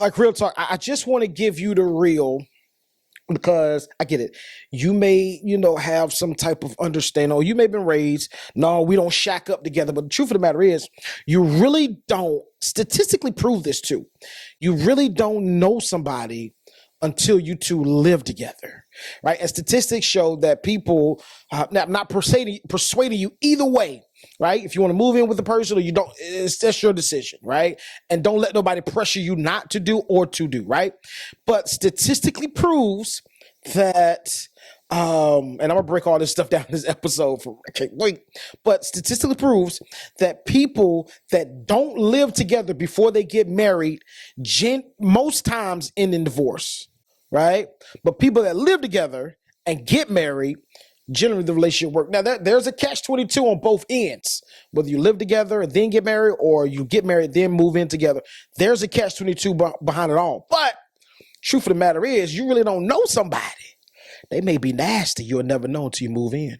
Like real talk, I just want to give you the real because I get it. You may, have some type of understanding, or you may have been raised, no, we don't shack up together. But the truth of the matter is, you really don't statistically prove this too. You really don't know somebody until you two live together, right? And statistics show that people, not persuading you either way, right? If you want to move in with a person or you don't, that's your decision, right? And don't let nobody pressure you not to do or to do, right? But statistically proves that, and I'm gonna break all this stuff down in this episode I can't wait. But statistically proves that people that don't live together before they get married, most times end in divorce, right? But people that live together and get married, generally the relationship works. Now there's a catch-22 on both ends. Whether you live together and then get married, or you get married then move in together, there's a catch-22 behind it all. But truth of the matter is, you really don't know somebody. They may be nasty. You'll never know until you move in.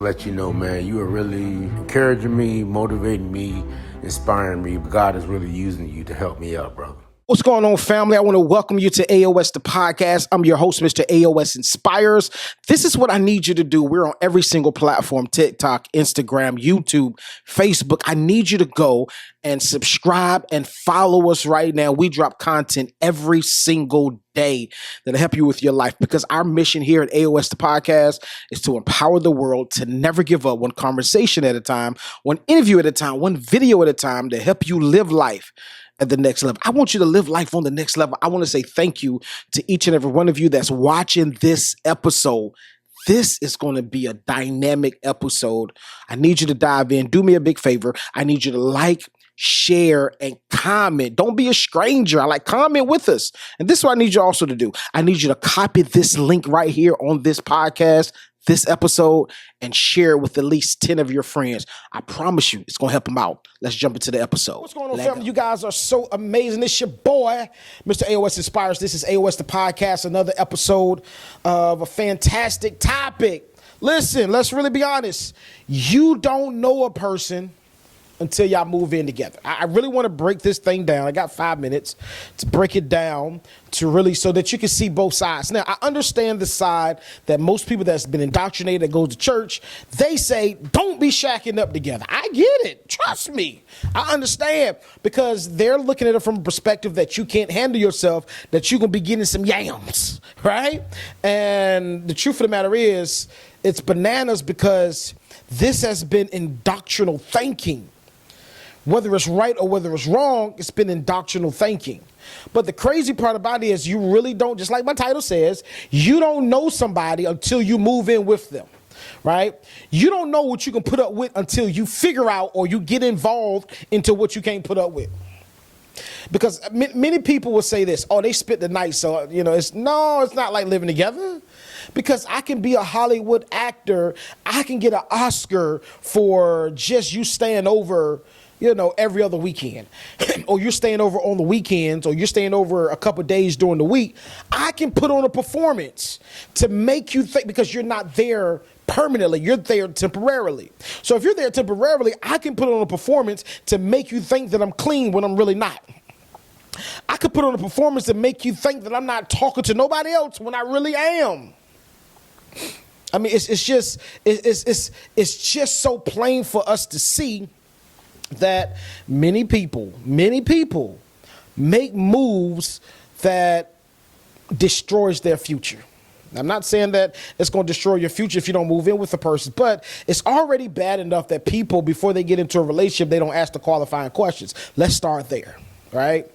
Let you know, man, you are really encouraging me, motivating me, inspiring me. God is really using you to help me out, brother. What's going on, family? I want to welcome you to AOS the podcast. I'm your host, Mr. AOS Inspires. This is what I need you to do. We're on every single platform: TikTok, Instagram, YouTube, Facebook. I need you to go and subscribe and follow us right now. We drop content every single day that'll help you with your life, because our mission here at AOS the podcast is to empower the world to never give up, one conversation at a time, one interview at a time, one video at a time, to help you live life at the next level. I want you to live life on the next level. I want to say thank you to each and every one of you that's watching this episode. This is going to be a dynamic episode. I need you to dive in. Do me a big favor. I need you to like, share, and comment. Don't be a stranger. Comment with us. And this is what I need you also to do. I need you to copy this link right here on this podcast, this episode, and share it with at least 10 of your friends. I promise you, it's going to help them out. Let's jump into the episode. What's going on, family? You guys are so amazing. It's your boy, Mr. AOS Inspires. This is AOS the podcast, another episode of a fantastic topic. Listen, let's really be honest. You don't know a person until y'all move in together. I really want to break this thing down. I got 5 minutes to break it down to really, so that you can see both sides. Now, I understand the side that most people that's been indoctrinated, that goes to church, they say, don't be shacking up together. I get it. Trust me. I understand, because they're looking at it from a perspective that you can't handle yourself, that you're going to be getting some yams, right? And the truth of the matter is, it's bananas, because this has been indoctrinal thinking. Whether it's right or whether it's wrong, it's been indoctrinal thinking. But the crazy part about it is, you really don't, just like my title says, you don't know somebody until you move in with them, right? You don't know what you can put up with until you figure out, or you get involved into what you can't put up with. Because many people will say this, oh, they spent the night, so, it's not like living together. Because I can be a Hollywood actor, I can get an Oscar for just you staying over, every other weekend, or you're staying over on the weekends, or you're staying over a couple of days during the week. I can put on a performance to make you think, because you're not there permanently, you're there temporarily. So if you're there temporarily, I can put on a performance to make you think that I'm clean when I'm really not. I could put on a performance to make you think that I'm not talking to nobody else when I really am. I mean, it's just so plain for us to see that many people make moves that destroys their future. I'm not saying that it's going to destroy your future if you don't move in with a person, but it's already bad enough that people, before they get into a relationship, they don't ask the qualifying questions. Let's start there, right?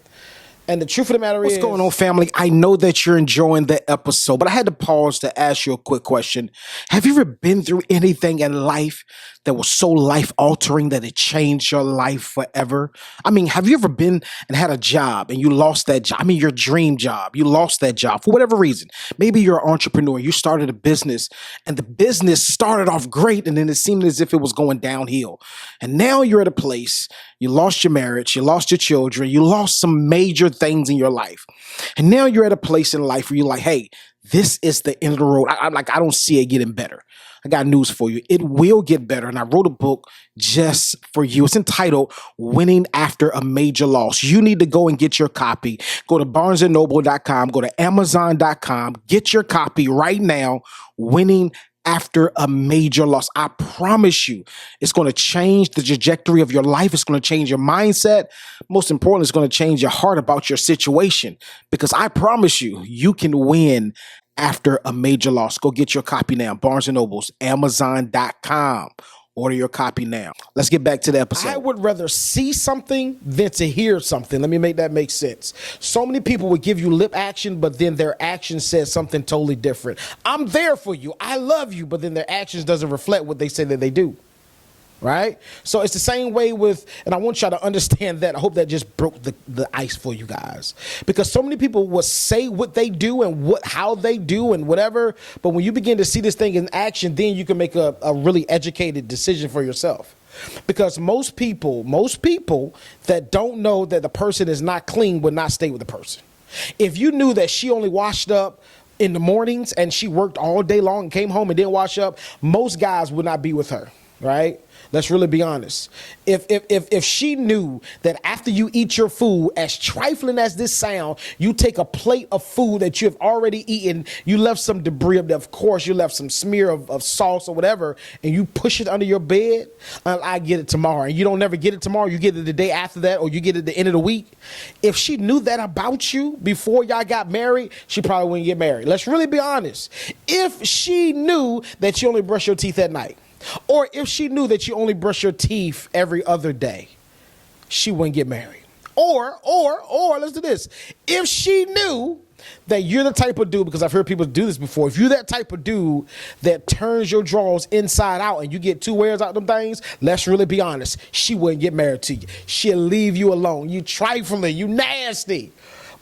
And the truth of the matter is... What's going on, family? I know that you're enjoying the episode, but I had to pause to ask you a quick question. Have you ever been through anything in life that was so life-altering that it changed your life forever? I mean, have you ever been and had a job and you lost that job? I mean, your dream job. You lost that job for whatever reason. Maybe you're an entrepreneur. You started a business, and the business started off great, and then it seemed as if it was going downhill. And now you're at a place, you lost your marriage, you lost your children, you lost some major things in your life. And now you're at a place in life where you're like, hey, this is the end of the road. I don't see it getting better. I got news for you. It will get better. And I wrote a book just for you. It's entitled Winning After a Major Loss. You need to go and get your copy. Go to barnesandnoble.com, go to amazon.com, get your copy right now. Winning After a Major Loss. I promise you, it's going to change the trajectory of your life. It's going to change your mindset. Most importantly, it's going to change your heart about your situation, because I promise you, you can win after a major loss. Go get your copy now. Barnes and Nobles, amazon.com. Order your copy now. Let's get back to the episode. I would rather see something than to hear something. Let me make that make sense. So many people would give you lip action, but then their action says something totally different. I'm there for you. I love you. But then their actions doesn't reflect what they say that they do. Right? So it's the same way with, and I want y'all to understand that. I hope that just broke the ice for you guys. Because so many people will say what they do and how they do and whatever. But when you begin to see this thing in action, then you can make a really educated decision for yourself. Because most people that don't know that the person is not clean would not stay with the person. If you knew that she only washed up in the mornings and she worked all day long and came home and didn't wash up, most guys would not be with her, right? Let's really be honest. If she knew that after you eat your food, as trifling as this sound, you take a plate of food that you have already eaten, you left some debris up there, of course, you left some smear of sauce or whatever, and you push it under your bed, I get it tomorrow. And you don't never get it tomorrow, you get it the day after that, or you get it at the end of the week. If she knew that about you before y'all got married, she probably wouldn't get married. Let's really be honest. If she knew that you only brush your teeth at night, or if she knew that you only brush your teeth every other day, she wouldn't get married. Or let's do this. If she knew that you're the type of dude, because I've heard people do this before, if you're that type of dude that turns your drawers inside out and you get two wears out them things, let's really be honest, she wouldn't get married to you. She'll leave you alone. You trifling, you nasty.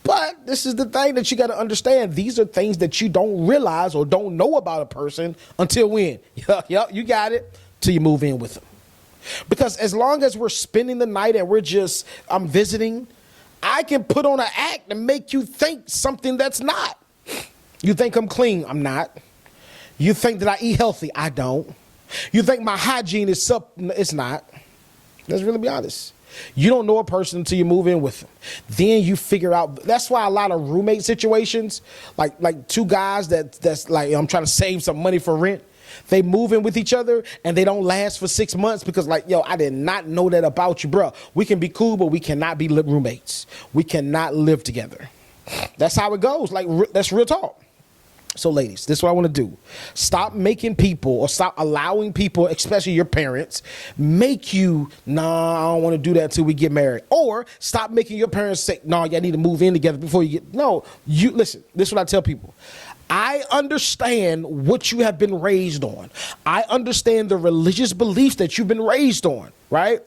But this is the thing that you got to understand. These are things that you don't realize or don't know about a person until when? Yep, you got it, till you move in with them. Because as long as we're spending the night and I'm visiting, I can put on an act and make you think something that's not. You think I'm clean? I'm not. You think that I eat healthy? I don't. You think my hygiene is it's not. Let's really be honest. You don't know a person until you move in with them. Then you figure out. That's why a lot of roommate situations, like two guys that's like, I'm trying to save some money for rent. They move in with each other and they don't last for 6 months because I did not know that about you, bro. We can be cool, but we cannot be roommates. We cannot live together. That's how it goes. That's real talk. So ladies, this is what I want to do. Stop making people, or stop allowing people, especially your parents, make you, I don't want to do that till we get married. Or stop making your parents say, y'all need to move in together before you get, listen, this is what I tell people. I understand what you have been raised on. I understand the religious beliefs that you've been raised on, right?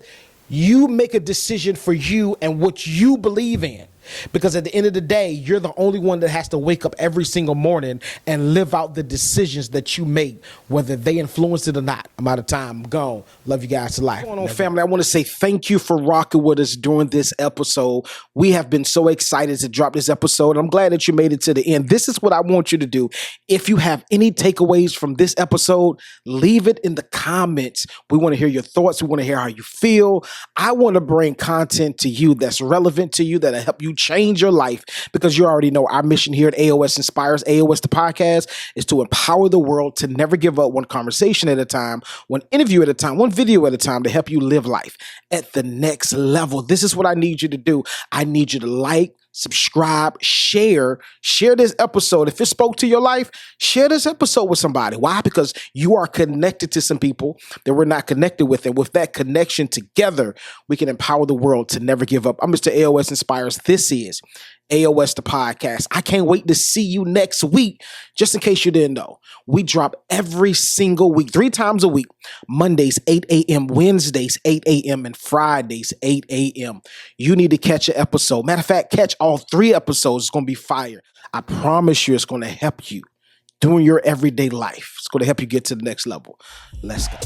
You make a decision for you and what you believe in. Because at the end of the day, you're the only one that has to wake up every single morning and live out the decisions that you make, whether they influence it or not. I'm out of time. I'm gone. Love you guys to life. What's going on, family? I want to say thank you for rocking with us during this episode. We have been so excited to drop this episode. I'm glad that you made it to the end. This is what I want you to do. If you have any takeaways from this episode, leave it in the comments. We want to hear your thoughts. We want to hear how you feel. I want to bring content to you that's relevant to you, that'll help you change your life, because you already know our mission here at AOS Inspires, AOS the podcast, is to empower the world to never give up, one conversation at a time, one interview at a time, one video at a time, to help you live life at the next level. This is what I need you to do. I need you to like, subscribe, share this episode. If it spoke to your life, share this episode with somebody. Why? Because you are connected to some people that we're not connected with. And with that connection together, we can empower the world to never give up. I'm Mr. AOS Inspires. This is AOS the podcast. I can't wait to see you next week. Just in case you didn't know, we drop every single week, 3 times a week. Mondays, 8 a.m., Wednesdays, 8 a.m., and Fridays, 8 a.m. You need to catch an episode. Matter of fact, catch all 3 episodes. It's going to be fire. I promise you it's going to help you doing your everyday life. It's going to help you get to the next level. Let's go.